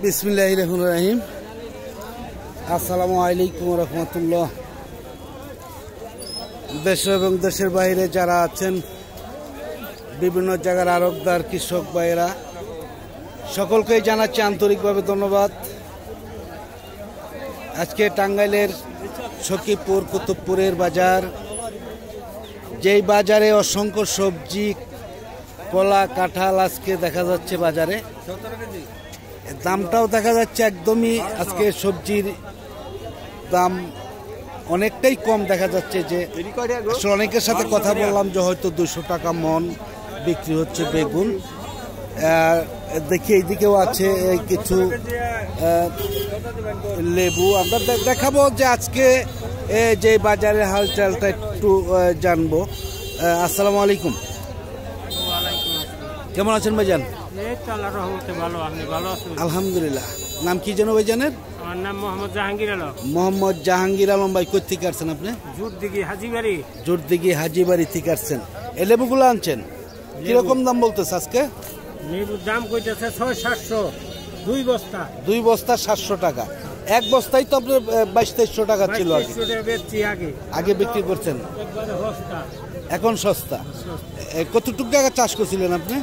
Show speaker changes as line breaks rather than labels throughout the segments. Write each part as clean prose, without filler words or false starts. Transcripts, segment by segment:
বিসমিল্লাহির রহমানির রহিম। আসসালামু আলাইকুম রহমতুল্লাহ। দেশ এবং দেশের বাইরে যারা আছেন, বিভিন্ন জায়গার আড়তদার কৃষক ভাইয়েরা, সকলকেই জানাচ্ছি আন্তরিকভাবে ধন্যবাদ। আজকে টাঙ্গাইলের সখীপুর কুতুবপুরের বাজার, যেই বাজারে অসংখ্য সবজি, কলা, কাঁঠাল আজকে দেখা যাচ্ছে বাজারে, দামটাও দেখা যাচ্ছে একদমই আজকে সবজির দাম অনেকটাই কম দেখা যাচ্ছে। যে অনেকের সাথে কথা বললাম যে হয়তো 200 টাকা মন বিক্রি হচ্ছে বেগুন। দেখি এইদিকেও আছে কিছু লেবু। আমরা দেখাবো যে আজকে যে বাজারের হালচালটা একটু জানবো। আসসালামু আলাইকুম, কেমন আছেন ভাইজান? আলহামদুলিল্লাহ। নাম কি যেন ভাইজানের?
আমার নাম মোহাম্মদ জাহাঙ্গীর আলম।
মোহাম্মদ জাহাঙ্গীর আলম ভাই, কই থেকে আসছেন আপনি?
জোরদিঘি হাজিবাড়ি।
জোরদিঘি হাজিবাড়ি থেকে আসছেন। এই লেবুগুলো আনছেন, কিরকম দাম বলতেছে আজকে?
লেবুর দাম কইতেছে 600-700, 2 বস্তা।
2 বস্তা 700 টাকা। এক বস্তায় তো আপনার 2200-2300 টাকা ছিল আগে বিক্রি করছেন, এখন সস্তা। কতটুকু টাকা চাষ করছিলেন আপনি?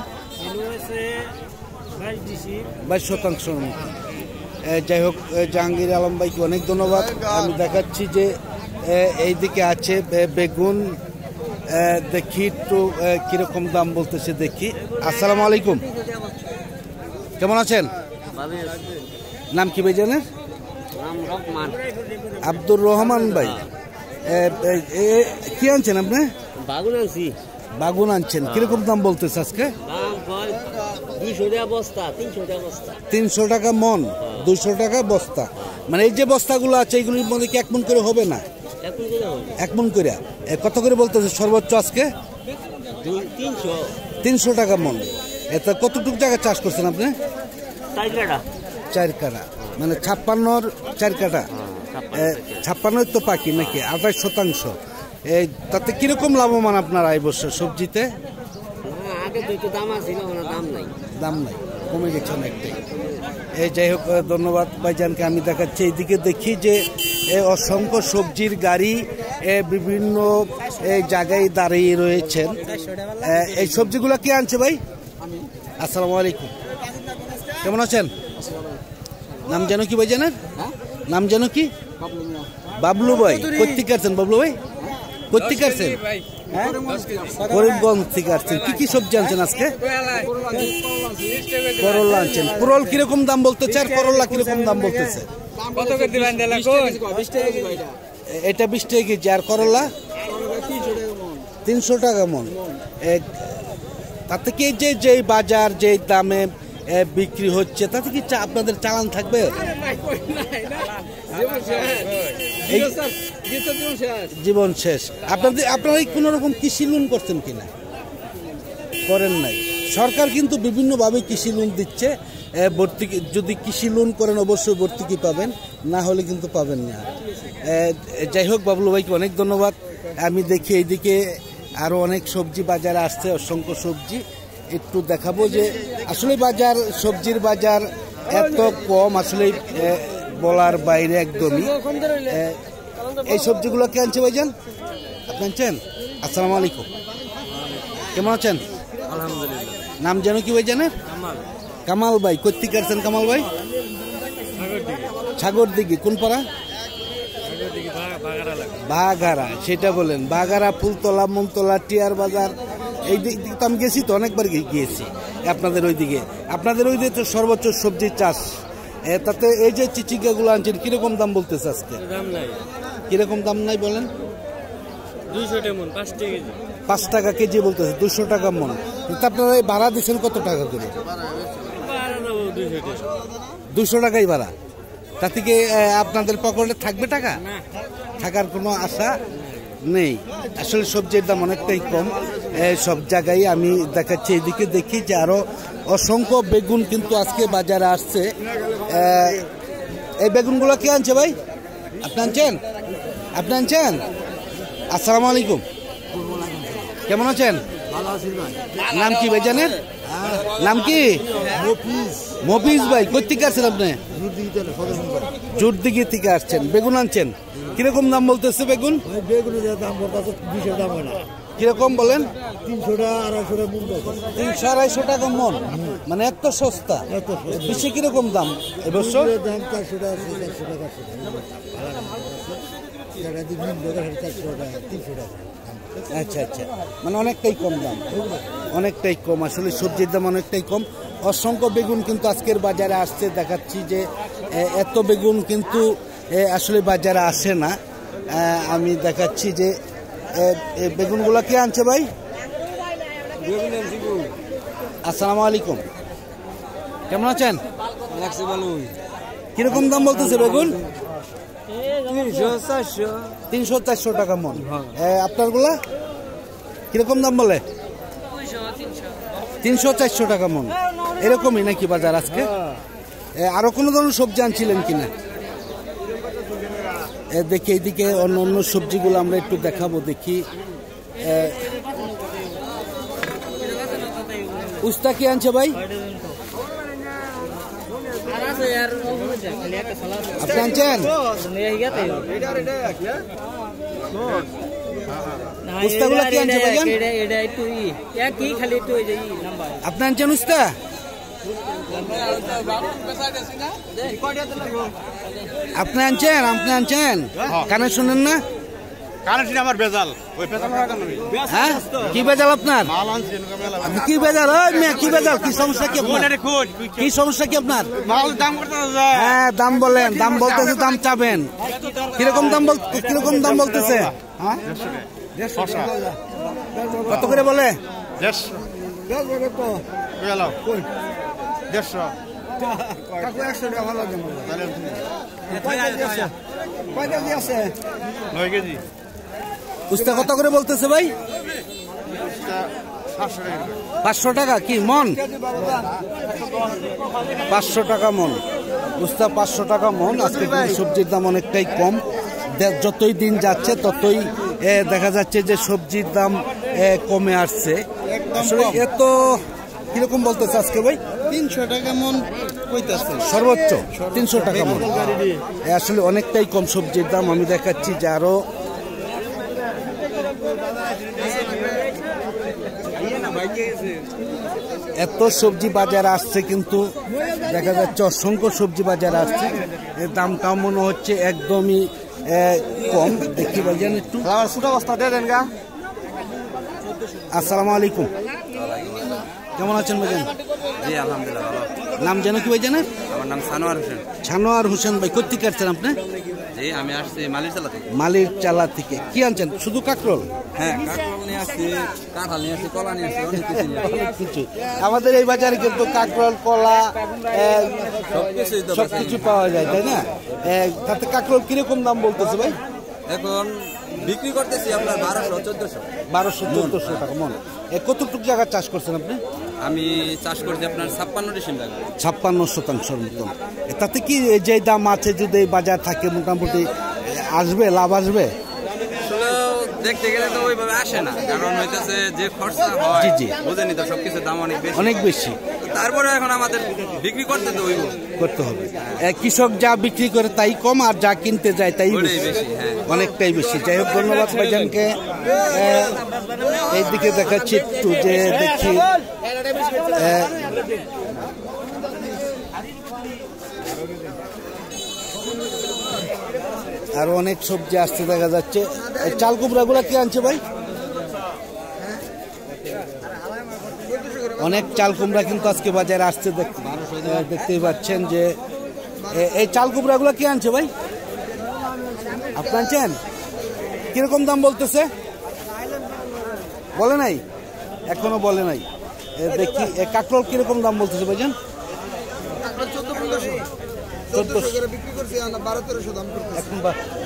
22%। যাই হোক, জাহাঙ্গীর আলম ভাইকে অনেক ধন্যবাদ। আমি দেখাচ্ছি যে এইদিকে আছে বেগুন, দেখি একটু কিরকম দাম বলতেছে দেখি। আসসালামু আলাইকুম, কেমন আছেন? নাম কি ভাই জানেন? আব্দুর রহমান ভাই। কি আনছেন আপনি?
বাগুন আনছি।
বাগুন আনছেন, কিরকম দাম বলতেছে আজকে?
200 টাকা বস্তা, 300 টাকা বস্তা।
300 টাকা মন, 200 টাকা বস্তা। মানে এই যে বস্তাগুলো আছে এগুলির মধ্যে কি 1 মন করে হবে না? 1 মন করে। কত করে বলতেছে সর্বোচ্চ আজকে? 300 টাকা মন। এটা কতটুকু জায়গা চাষ করছেন আপনি? 4 কাঠা। মানে 56-র 4 কাঠা। 56 তো পাখি নাকি 28%। তাতে কিরকম লাভবান আপনার এই বছর সবজিতে? দাম নাই, কমে গেছে অনেকটাই। যাই হোক, ধন্যবাদ ভাইজানকে। আমি দেখাচ্ছি এইদিকে দেখি যে অসংখ্য সবজির গাড়ি বিভিন্ন জায়গায় দাঁড়িয়ে রয়েছেন। এই সবজিগুলো কে আনছে ভাই? আসসালামু আলাইকুম, কেমন আছেন? নাম যেন কি ভাই জানেন? নাম যেন কি? বাবলু ভাই। কোথেকে আসছেন বাবলু ভাই? কোথেকে আসছেন? করিমগঞ্জ থেকে আসছেন। কি কি সবজি আনছেন আজকে? করলা আনছেন। করল কিরকম দাম বলতেছে আর করলা কিরকম দাম বলতেছে? এটা 20 টাকা কেজি। আর করলা 300 টাকা মন। তাতে কি যে বাজার যে দামে বিক্রি হচ্ছে তাতে কি আপনাদের চালান থাকবে? জীবন শেষ। আপনারা কোন রকম কৃষি লোন করছেন কিনা? করেন নাই। সরকার কিন্তু বিভিন্নভাবে কৃষি লোন দিচ্ছে। ভর্তুকি যদি কৃষি লোন করেন অবশ্যই ভর্তুকি পাবেন, না হলে কিন্তু পাবেন না। যাই হোক, বাবলু ভাইকে অনেক ধন্যবাদ। আমি দেখি এইদিকে আরো অনেক সবজি বাজারে আসছে, অসংখ্য সবজি একটু দেখাবো যে আসলে বাজার, সবজির বাজার এত কম আসলে বলার বাইরে একদমই। এই সবজিগুলো কে আনছে ভাইজান? আপনি আনছেন? আসসালামু আলাইকুম, কেমন আছেন?
আলহামদুলিল্লাহ।
নাম যেন কি ভাই জানেন? কামাল ভাই। কোথেকে আসছেন কামাল ভাই? সাগরদিঘি। কোন পাড়া? বাঘারা। সেটা বলেন। বাঘারা, ফুলতলা, মনতলা, টিয়ার বাজার, এই দিক তো আমি গেছি, তো অনেকবার গিয়েছি আপনাদের ওইদিকে। আপনাদের ওই দিকে তো সর্বোচ্চ সবজির চাষ। তাতে এই যে চিচিঙ্গাগুলো আনছেন, কিরকম দাম বলতেছে আজকে? কিরকম দাম নাই বলেন?
200 টাকা মন, 5 টাকা কেজি।
5 টাকা কেজি বলতেছে, 200 টাকা মন। কিন্তু আপনারা এই ভাড়া দিচ্ছেন কত টাকা করে? 200 টাকাই ভাড়া। তা থেকে আপনাদের পকেটে থাকবে টাকা? থাকার কোনো আশা নেই। আসলে সবজির দাম অনেকটাই কম সব জায়গায়। আমি দেখাচ্ছি এদিকে, দেখি যে আরো অসংখ্য বেগুন কিন্তু আজকে বাজারে আসছে। এই বেগুনগুলো কে আনছে ভাই? আপনি আনছেন? আপনি আনছেন? আসসালামু আলাইকুম, কেমন আছেন? নাম কি ভাই জানেন? নাম কি? মফিজ ভাই। কোথেকে আসছেন আপনি? জোরদিঘি থেকে আসছেন। বেগুন আনছেন, কিরকম দাম বলতেছে বেগুন?
বেগুনের দাম বলতে 200 দাম হয় না,
কিরকম বলেন?
300 টাকা 250 মন।
300-250 টাকা মন, মানে এত সস্তা। বেশি কিরকম দাম এবছর?
দাম 400 টাকা, 400 টাকা, 400 টাকা, 300 টাকা।
আচ্ছা আচ্ছা, মানে অনেকটাই কম দাম, অনেকটাই কম। আসলে সবজির দাম অনেকটাই কম। অসংখ্য বেগুন কিন্তু আজকের বাজারে আসছে। দেখাচ্ছি যে এত বেগুন কিন্তু আসলে বাজারে আসে না। আমি দেখাচ্ছি যে বেগুনগুলো কে আনছে ভাই? আসসালামু আলাইকুম, কেমন আছেন? কিরকম দাম বলতেছে বেগুন? 300-400 টাকা মন। আপনারগুলা কিরকম দাম বলে? 300-400 টাকা মন, এরকমই নাকি বাজার আজকে? আরো কোনো ধরনের সবজি আনছিলেন কিনা? দেখি এইদিকে অন্য অন্য সবজিগুলো আমরা একটু দেখাবো। দেখি উস্তা কি আনছে ভাই? আপনি আনছেন? উস্তাগুলো কি আনছে ভাইজান? আপনি আনছেন উস্তা? আপনি আনছেন? আপনি আনছেন? কানে শুনেন না?
কানে শুনে আমার বেজাল।
হ্যাঁ, কি বেজাল আপনার? আপনি কি বেজাল? ওই মেয়ে কি বেজাল? কি সমস্যা কি আপনার? কি সমস্যা কি আপনার? হ্যাঁ, দাম বলেন। দাম বলতেছে, দাম চাবেন। কিরকম দাম কিরকম দাম বলতেছে? কত করে বলে?
150
উস্তা কত করে বলতেছে ভাই? 500 টাকা কি মন? 500 টাকা মন উস্তা, 500 টাকা মন। আজকে সবজির দাম অনেকটাই কম। যতই দিন যাচ্ছে ততই দেখা যাচ্ছে যে সবজির দাম কমে আসছে। আসলে এত কিরকম বলতেছে আজকে ভাই?
300 টাকা মন কইতাছে,
সর্বোচ্চ 300 টাকা মন। আসলে অনেকটাই কম সবজির দাম। আমি দেখাচ্ছি যে আরো এত সবজি বাজারে আসছে, কিন্তু দেখা যাচ্ছে অসংখ্য সবজি বাজারে আসছে। এর দামটাও মনে হচ্ছে একদমই কম। দেখি ভাইজান একটু। আসসালামু আলাইকুম, কেমন আছেন ভাইজান?
জি আলহামদুলিল্লাহ ভালো।
নাম যেন কি ভাই জানেন?
আমার নাম সানোয়ার হোসেন।
ছানোয়ার হোসেন ভাই, কোথেকে আসছেন আপনি?
জি আমি আসছি মালির চালা থেকে।
মালির চালা থেকে। কি আনছেন? শুধু কাকরোল?
হ্যাঁ, কাঁকরোল নিয়ে আসছি, কাঁঠাল নিয়ে আসছি, কলা নিয়ে আসছি, অনেক কিছু নিয়ে আসছি।
অনেক কিছু। আমাদের এই বাজারে কিন্তু কাকরোল, কলা সবকিছু পাওয়া যায়, তাই না? তাতে কাকরোল কিরকম দাম বলতেছে ভাই?
এখন বিক্রি করতেছি আপনার 1200-1400।
1200-1400 টাকা মন। কতটুকু জায়গা চাষ করছেন আপনি?
আমি চাষ করছি আপনার 56 ডিসেম্বর।
56% মতন। তাতে কি যে দাম আছে, যদি এই বাজার থাকে মোটামুটি আসবে, লাভ আসবে?
আসলে দেখতে গেলে তো ওইভাবে আসে না, কারণ হইতেছে যে খরচা হয়,
জি জি,
বুঝেনি তো, সবকিছুর দাম অনেক বেশি,
অনেক বেশি।
তারপরে এখন আমাদের বিক্রি করতে তো হইব,
করতে হবে। কৃষক যা বিক্রি করে তাই কম, আর যা কিনতে যায় তাই
বেশি। হ্যাঁ,
অনেকটাই বেশি। যাই হোক, ধন্যবাদ ভাইজানকে। এইদিকে দেখাচ্ছি একটু, যে দেখি আরো অনেক সবজি আসতে দেখা যাচ্ছে। চাল কুমড়া গুলা কি আনছে ভাই? অনেক চাল কুমড়া কিন্তু আজকে বাজারে আসছে, দেখতেই পাচ্ছেন যে এই চাল কুমড়া গুলা কি আনছে ভাই? আপনি আনছেন? কিরকম দাম বলতেছে? বলে নাই, এখনো বলে নাই। দেখি কাকরোল কিরকম দাম বলতেছে ভাইজান? 1400
বিক্রি করছি, 1200-1300 দাম করতেছে।
এখন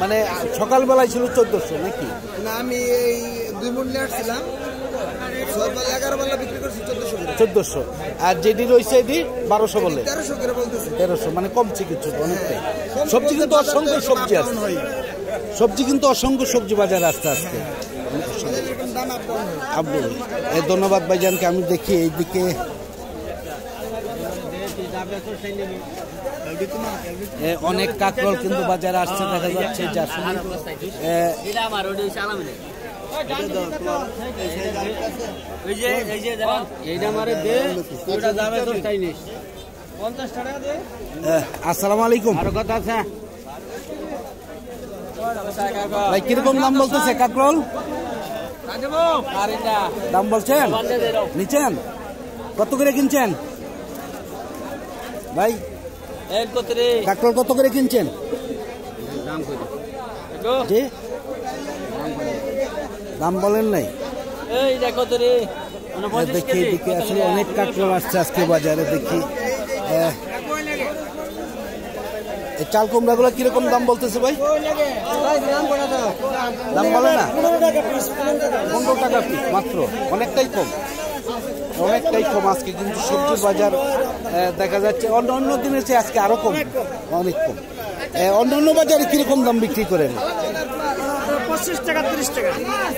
মানে সকালবেলায় ছিল 1400 নাকি?
না, আমি এই 2 মণ নিয়ে আসছিলাম, 11 বেলা বিক্রি করছি
1400। আর যেটি রয়েছে এটি 1200 বলে,
1300 করে বলতেছে।
1300, মানে কমছে কিছু, অনেকটাই। সবজি কিন্তু অসংখ্য সবজি আসছে, সবজি কিন্তু অসংখ্য সবজি বাজারে আসতে আসতে।
দাম আপ ডাউন হয়।
আব্দুল ধন্যবাদ ভাইজানকে। আমি দেখি এইদিকে অনেক কাকরোল কিন্তু বাজারে আসছে দেখা যাচ্ছে, যা আসসালামু আলাইকুম ভাই, কিরকম দাম বলতেছে কাকরোল? দাম বলছেন নিচ্ছেন? কত করে কিনছেন ভাই? কাকরোল কত করে কিনছেন? জি দাম বলেন নাই। দেখি এদিকে আসলে অনেক কাকরোল আসছে আজকে বাজারে। দেখি চাল কুমড়া গুলো কিরকম দাম বলতেছে ভাই? দাম বলে না, 15 টাকা পিস মাত্র, অনেকটাই কম, অনেকটাই কম আজকে। কিন্তু সবজির বাজার দেখা যাচ্ছে অন্য দিনের চেয়ে আজকে আরো কম, অনেক কম। অন্যান্য বাজারে কিরকম দাম বিক্রি করেন?
25 টাকা 30 টাকা,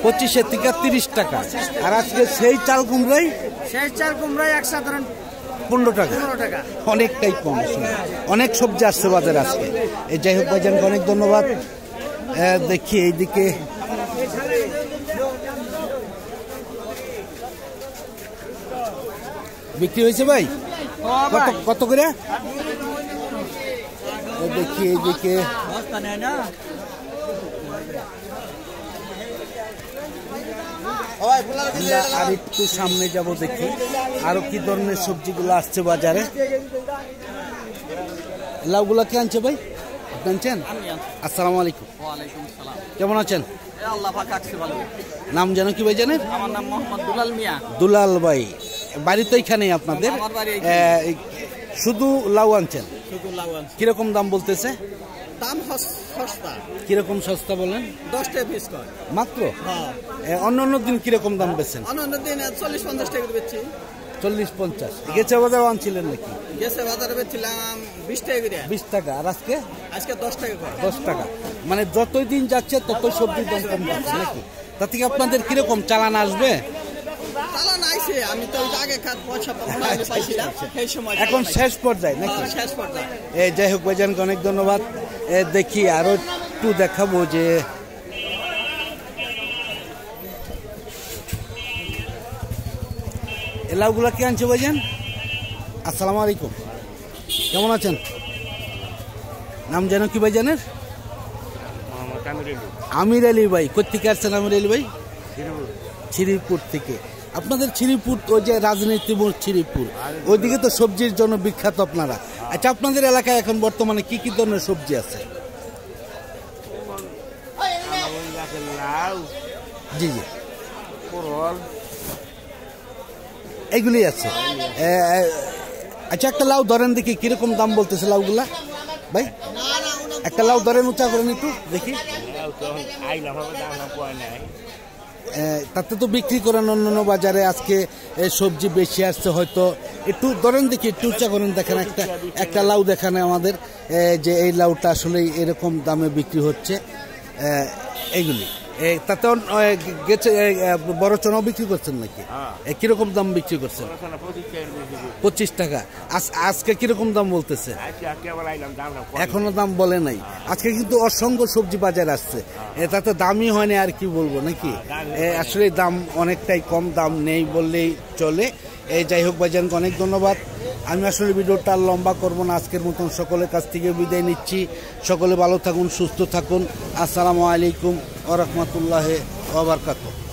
25 থেকে 30 টাকা। আর আজকে সেই চাল কুমড়াই,
সেই চাল কুমড়াই একসাথে
15 টাকা, অনেকটাই কম। অনেক সবজি আসছে বাজারে আজকে। এই যাই হোক ভাইজানকে অনেক ধন্যবাদ। দেখি এইদিকে বিক্রি হয়েছে ভাই কত করে? দেখি এইদিকে আর একটু সামনে যাব, দেখি আরো কি ধরনের সবজিগুলো আসছে বাজারে। লাউগুলা কে আনছে ভাই? আপনি আনছেন? আসসালামু আলাইকুম। কেমন আছেন? নাম জানো কি ভাই জানেন?
আমার নাম মোহাম্মদ দুলাল মিয়া।
দুলাল ভাই, বাড়ি তো এখানেই আপনাদের? শুধু লাউ আনছেন? কিরকম দাম বলতেছে?
দাম সস্তা।
কিরকম সস্তা বলেন?
10 টাকা পিস কয়
মাত্র। অন্য দিন কিরকম দাম বেচছেন?
অন্য দিন 40-50 টাকা বেচছি।
40-50। গেছে বাজার আনছিলেন নাকি?
গেছে বাজারে বেচছিলাম 20 টাকা করে।
20 টাকা। আর আজকে
10 টাকা করে।
10 টাকা। মানে যতই দিন যাচ্ছে ততই সবজির দাম কম যাচ্ছে নাকি? তা থেকে আপনাদের কিরকম চালান আসবে?
চালান আইছে, আমি তো আগে পয়সা পাইছিলাম সেই সময়।
এখন শেষ পর্যায়ে নাকি?
শেষ পর্যায়ে।
যাই হোক ভাইজানকে অনেক ধন্যবাদ। দেখি আরো একটু দেখাবো যে লাউগুলা কে আনছে ভাইজান? আসসালামু আলাইকুম, কেমন আছেন? নাম জানো কি ভাইজানের? আমির আলী ভাই। কোথেকে আসছেন আমির আলী ভাই? শ্রীপুর থেকে। আপনাদের শ্রীপুর ওই যে রাজনীতি শ্রীপুর, ওইদিকে তো সবজির জন্য বিখ্যাত আপনারা। আচ্ছা, আপনাদের এলাকায় এখন বর্তমানে কি কি ধরনের সবজি আছে? জি জি, এগুলি আছে। আচ্ছা, একটা লাউ ধরেন দেখি কিরকম দাম বলতেছে লাউগুলা ভাই? একটা লাউ ধরেন, উঁচা করেন একটু দেখি। তাতে তো বিক্রি করেন অন্য বাজারে, আজকে সবজি বেশি আসছে হয়তো। একটু ধরেন দেখি, একটু উঁচা করেন, দেখেন একটা লাউ দেখান আমাদের যে এই লাউটা আসলে এরকম দামে বিক্রি হচ্ছে। এইগুলি তাতে গেছে বড় চনাও বিক্রি করছেন নাকি? কিরকম দাম বিক্রি করছেন? 25 টাকা। আজকে কিরকম দাম বলতেছে? এখনো দাম বলে নাই। আজকে কিন্তু অসংখ্য সবজি বাজার আসছে, তাতে দামই হয়নি, আর কি বলবো নাকি? আসলে দাম অনেকটাই কম, দাম নেই বললেই চলে। যাই হোক ভাইজানকে অনেক ধন্যবাদ। আমি আসলে ভিডিওটা লম্বা করব না, আজকের মতন সকলের কাছ থেকে বিদায় নিচ্ছি। সকলে ভালো থাকুন, সুস্থ থাকুন। আসসালামু আলাইকুম ওয়া রাহমাতুল্লাহি ওয়া বারাকাতুহু।